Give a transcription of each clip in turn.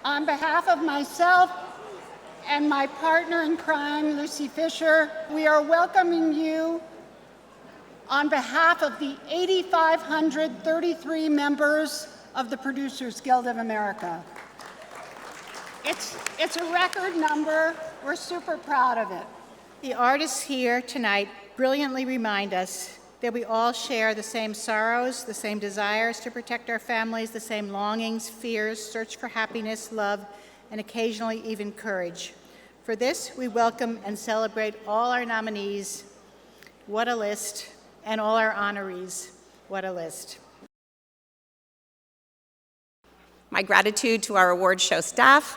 On behalf of myself and my partner in crime, Lucy Fisher, we are welcoming you on behalf of the 8,533 members of the Producers Guild of America. It's a record number. We're super proud of it. The artists here tonight brilliantly remind us that we all share the same sorrows, the same desires to protect our families, the same longings, fears, search for happiness, love, and occasionally even courage. For this, we welcome and celebrate all our nominees, what a list, and all our honorees, what a list. My gratitude to our award show staff,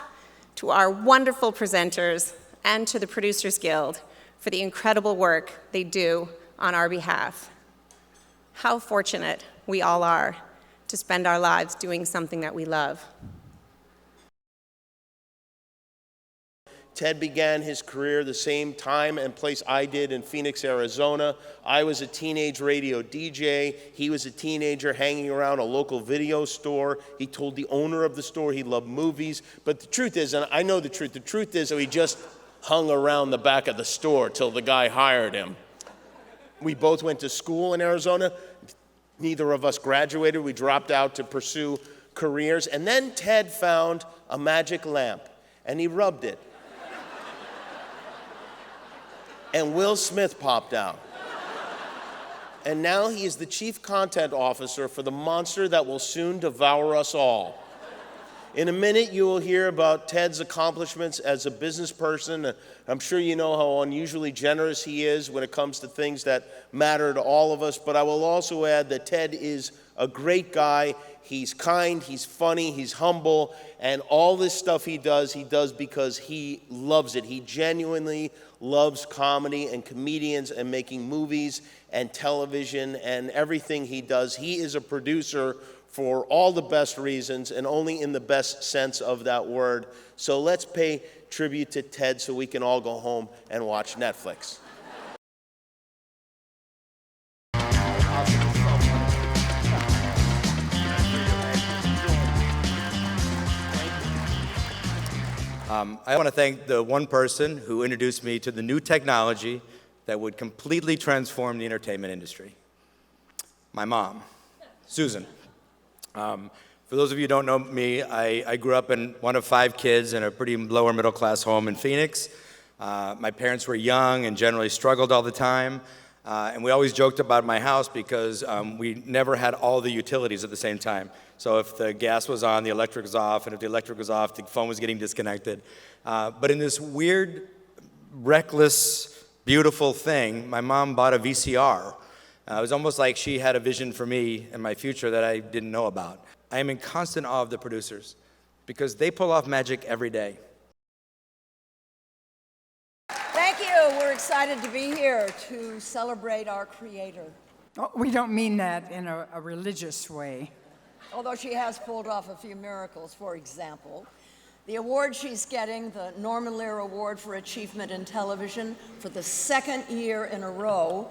to our wonderful presenters, and to the Producers Guild for the incredible work they do on our behalf. How fortunate we all are to spend our lives doing something that we love. Ted began his career the same time and place I did in Phoenix, Arizona. I was a teenage radio DJ. He was a teenager hanging around a local video store. He told the owner of the store he loved movies. But the truth is, and I know the truth is that he just hung around the back of the store till the guy hired him. We both went to school in Arizona. Neither of us graduated. We dropped out to pursue careers. And then Ted found a magic lamp, and he rubbed it. And Will Smith popped out. And now he is the chief content officer for the monster that will soon devour us all. In a minute, you will hear about Ted's accomplishments as a business person. I'm sure you know how unusually generous he is when it comes to things that matter to all of us, but I will also add that Ted is a great guy. He's kind, he's funny, he's humble, and all this stuff he does because he loves it. He genuinely loves comedy and comedians and making movies and television and everything he does. He is a producer for all the best reasons and only in the best sense of that word. So let's pay tribute to Ted so we can all go home and watch Netflix. I want to thank the one person who introduced me to the new technology that would completely transform the entertainment industry. My mom, Susan. For those of you who don't know me, I grew up in one of 5 kids in a pretty lower middle class home in Phoenix. My parents were young and generally struggled all the time. And we always joked about my house because we never had all the utilities at the same time. So if the gas was on, the electric was off, and if the electric was off, the phone was getting disconnected. But in this weird, reckless, beautiful thing, my mom bought a VCR. It was almost like she had a vision for me and my future that I didn't know about. I am in constant awe of the producers because they pull off magic every day. Thank you. We're excited to be here to celebrate our creator. Oh, we don't mean that in a religious way. Although she has pulled off a few miracles. For example, the award she's getting, the Norman Lear Award for Achievement in Television, for the 2nd year in a row,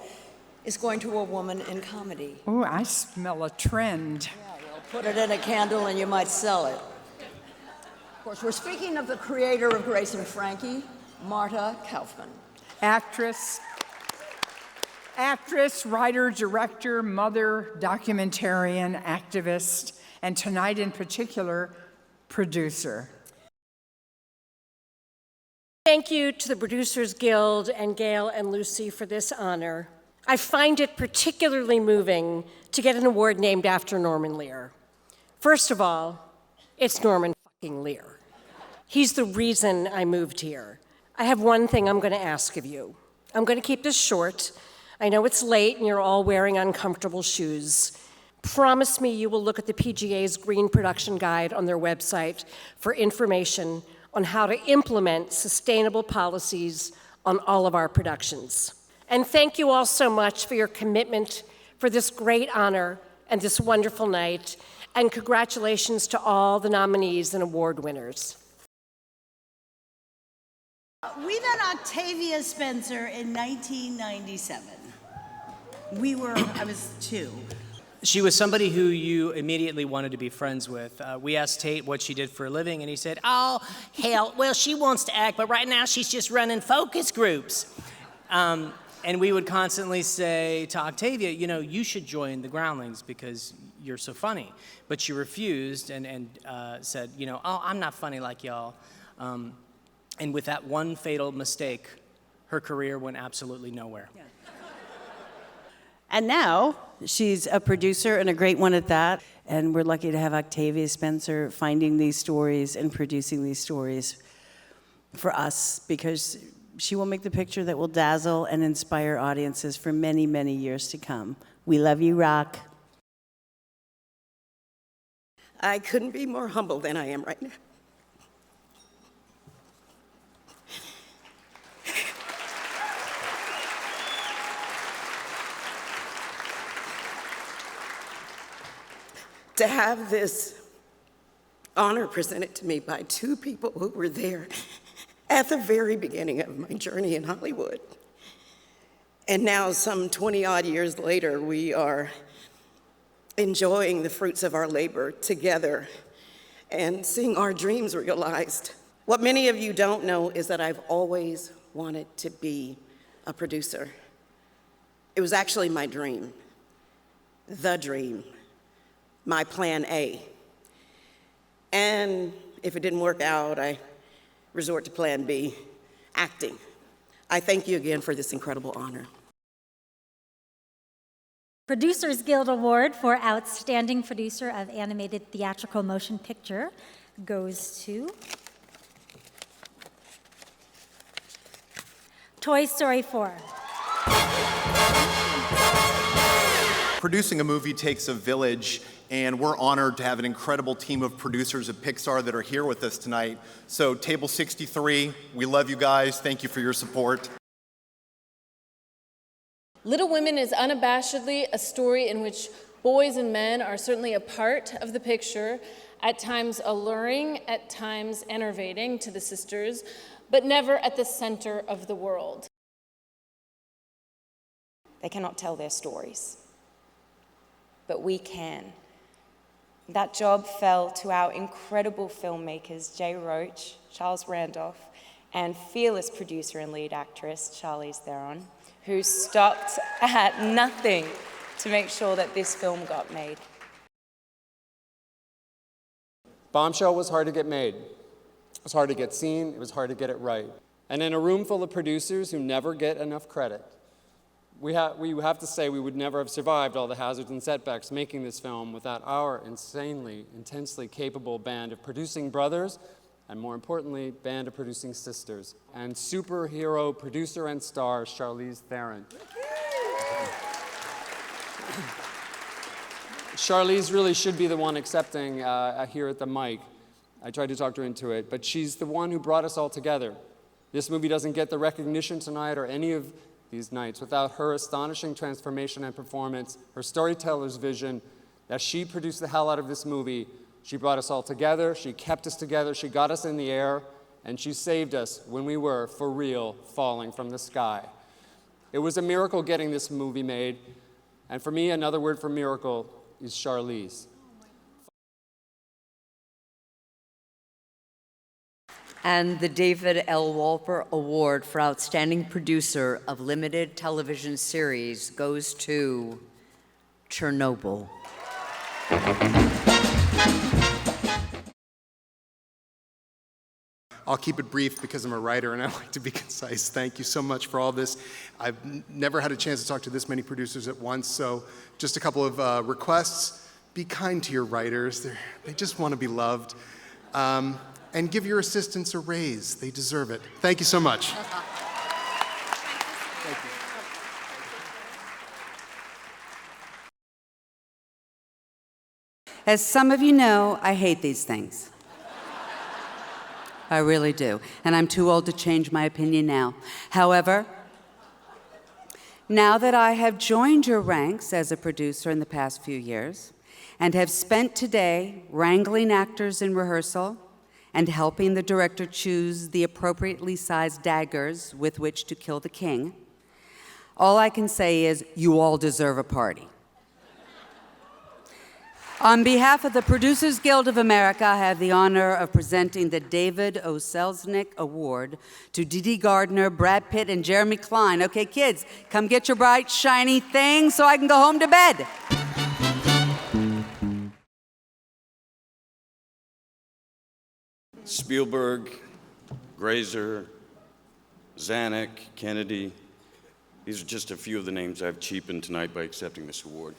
is going to a woman in comedy. Oh, I smell a trend. Yeah, well, put it in a candle and you might sell it. Of course, we're speaking of the creator of Grace and Frankie, Marta Kauffman. Actress, writer, director, mother, documentarian, activist, and tonight in particular, producer. Thank you to the Producers Guild and Gail and Lucy for this honor. I find it particularly moving to get an award named after Norman Lear. First of all, it's Norman fucking Lear. He's the reason I moved here. I have one thing I'm going to ask of you. I'm going to keep this short. I know it's late and you're all wearing uncomfortable shoes. Promise me you will look at the PGA's Green Production Guide on their website for information on how to implement sustainable policies on all of our productions. And thank you all so much for your commitment for this great honor and this wonderful night. And congratulations to all the nominees and award winners. We met Octavia Spencer in 1997. I was 2. She was somebody who you immediately wanted to be friends with. We asked Tate what she did for a living, and he said, "Oh, hell, well, she wants to act, but right now she's just running focus groups." And we would constantly say to Octavia, you know, you should join the Groundlings because you're so funny. But she refused and said, you know, oh, I'm not funny like y'all. And with that one fatal mistake, her career went absolutely nowhere. Yeah. And now she's a producer, and a great one at that. And we're lucky to have Octavia Spencer finding these stories and producing these stories for us, because she will make the picture that will dazzle and inspire audiences for many, many years to come. We love you, Rock. I couldn't be more humble than I am right now. To have this honor presented to me by two people who were there at the very beginning of my journey in Hollywood. And now, some 20-odd years later, we are enjoying the fruits of our labor together and seeing our dreams realized. What many of you don't know is that I've always wanted to be a producer. It was actually my dream, the dream, my plan A. And if it didn't work out, I resort to plan B, acting. I thank you again for this incredible honor. Producers Guild Award for Outstanding Producer of Animated Theatrical Motion Picture goes to Toy Story 4. Producing a movie takes a village, and we're honored to have an incredible team of producers at Pixar that are here with us tonight. So, Table 63, we love you guys. Thank you for your support. Little Women is unabashedly a story in which boys and men are certainly a part of the picture, at times alluring, at times enervating to the sisters, but never at the center of the world. They cannot tell their stories, but we can. That job fell to our incredible filmmakers, Jay Roach, Charles Randolph, and fearless producer and lead actress, Charlize Theron, who stopped at nothing to make sure that this film got made. Bombshell was hard to get made. It was hard to get seen. It was hard to get it right. And in a room full of producers who never get enough credit, we have to say we would never have survived all the hazards and setbacks making this film without our insanely, intensely capable band of producing brothers, and more importantly, band of producing sisters, and superhero producer and star Charlize Theron. Charlize really should be the one accepting here at the mic. I tried to talk her into it, but she's the one who brought us all together. This movie doesn't get the recognition tonight or any of these nights without her astonishing transformation and performance, her storyteller's vision. As she produced the hell out of this movie, she brought us all together, she kept us together, she got us in the air, and she saved us when we were, for real, falling from the sky. It was a miracle getting this movie made, and for me, another word for miracle is Charlize. And the David L. Wolper Award for Outstanding Producer of Limited Television Series goes to Chernobyl. I'll keep it brief because I'm a writer and I like to be concise. Thank you so much for all this. I've never had a chance to talk to this many producers at once, so just a couple of requests. Be kind to your writers. They just want to be loved. And give your assistants a raise. They deserve it. Thank you so much. Thank you. As some of you know, I hate these things. I really do. And I'm too old to change my opinion now. However, now that I have joined your ranks as a producer in the past few years and have spent today wrangling actors in rehearsal and helping the director choose the appropriately sized daggers with which to kill the king, all I can say is you all deserve a party. On behalf of the Producers Guild of America, I have the honor of presenting the David O. Selznick Award to Dede, Gardner, Brad Pitt, and Jeremy Klein. Okay, kids, come get your bright, shiny things so I can go home to bed. Spielberg, Grazer, Zanuck, Kennedy. These are just a few of the names I've cheapened tonight by accepting this award.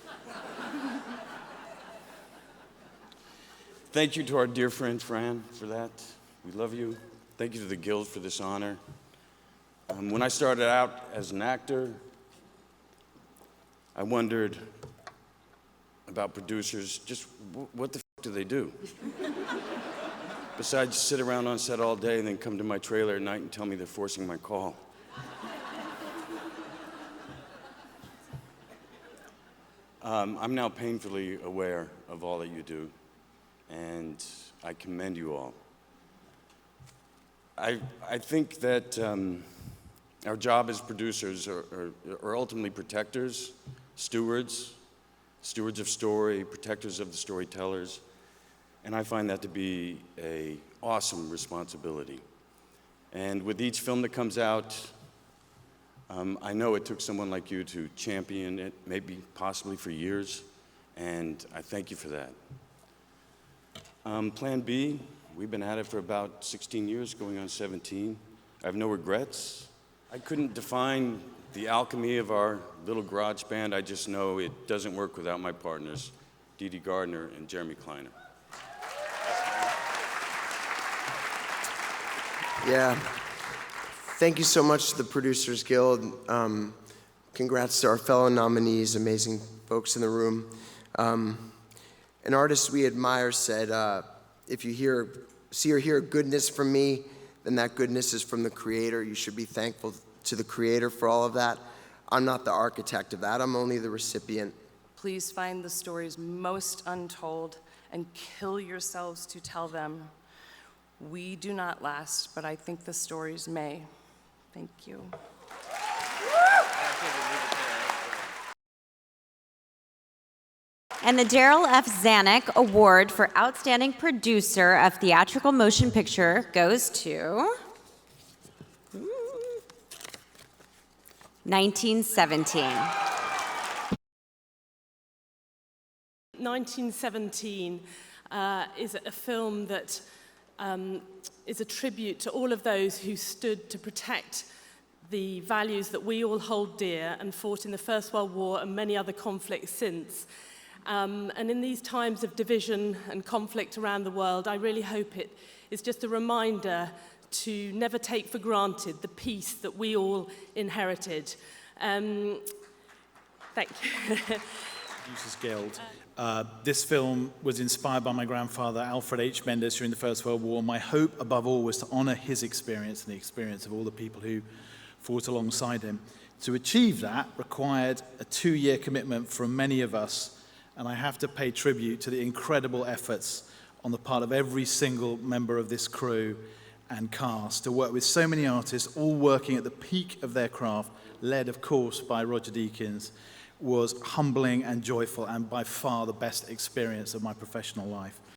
Thank you to our dear friend Fran for that. We love you. Thank you to the Guild for this honor. When I started out as an actor, I wondered about producers, just what the f do they do? Besides sit around on set all day and then come to my trailer at night and tell me they're forcing my call. I'm now painfully aware of all that you do, and I commend you all. I think that our job as producers are ultimately protectors, stewards of story, protectors of the storytellers, and I find that to be an awesome responsibility. And with each film that comes out, I know it took someone like you to champion it, maybe possibly for years, and I thank you for that. Plan B, we've been at it for about 16 years, going on 17. I have no regrets. I couldn't define the alchemy of our little garage band. I just know it doesn't work without my partners, Dede Gardner and Jeremy Kleiner. Yeah. Thank you so much to the Producers Guild. Congrats to our fellow nominees, amazing folks in the room. An artist we admire said, if you see or hear goodness from me, then that goodness is from the Creator. You should be thankful to the Creator for all of that. I'm not the architect of that. I'm only the recipient. Please find the stories most untold and kill yourselves to tell them. We do not last, but I think the stories may. Thank you. And the Daryl F. Zanuck Award for Outstanding Producer of Theatrical Motion Picture goes to 1917. 1917 is a film that is a tribute to all of those who stood to protect the values that we all hold dear and fought in the First World War and many other conflicts since. And in these times of division and conflict around the world, I really hope it is just a reminder to never take for granted the peace that we all inherited. Thank you. Producers Guild. This film was inspired by my grandfather, Alfred H. Mendes, during the First World War. My hope, above all, was to honor his experience and the experience of all the people who fought alongside him. To achieve that required a 2-year commitment from many of us, and I have to pay tribute to the incredible efforts on the part of every single member of this crew and cast to work with so many artists, all working at the peak of their craft, led, of course, by Roger Deakins, was humbling and joyful and by far the best experience of my professional life.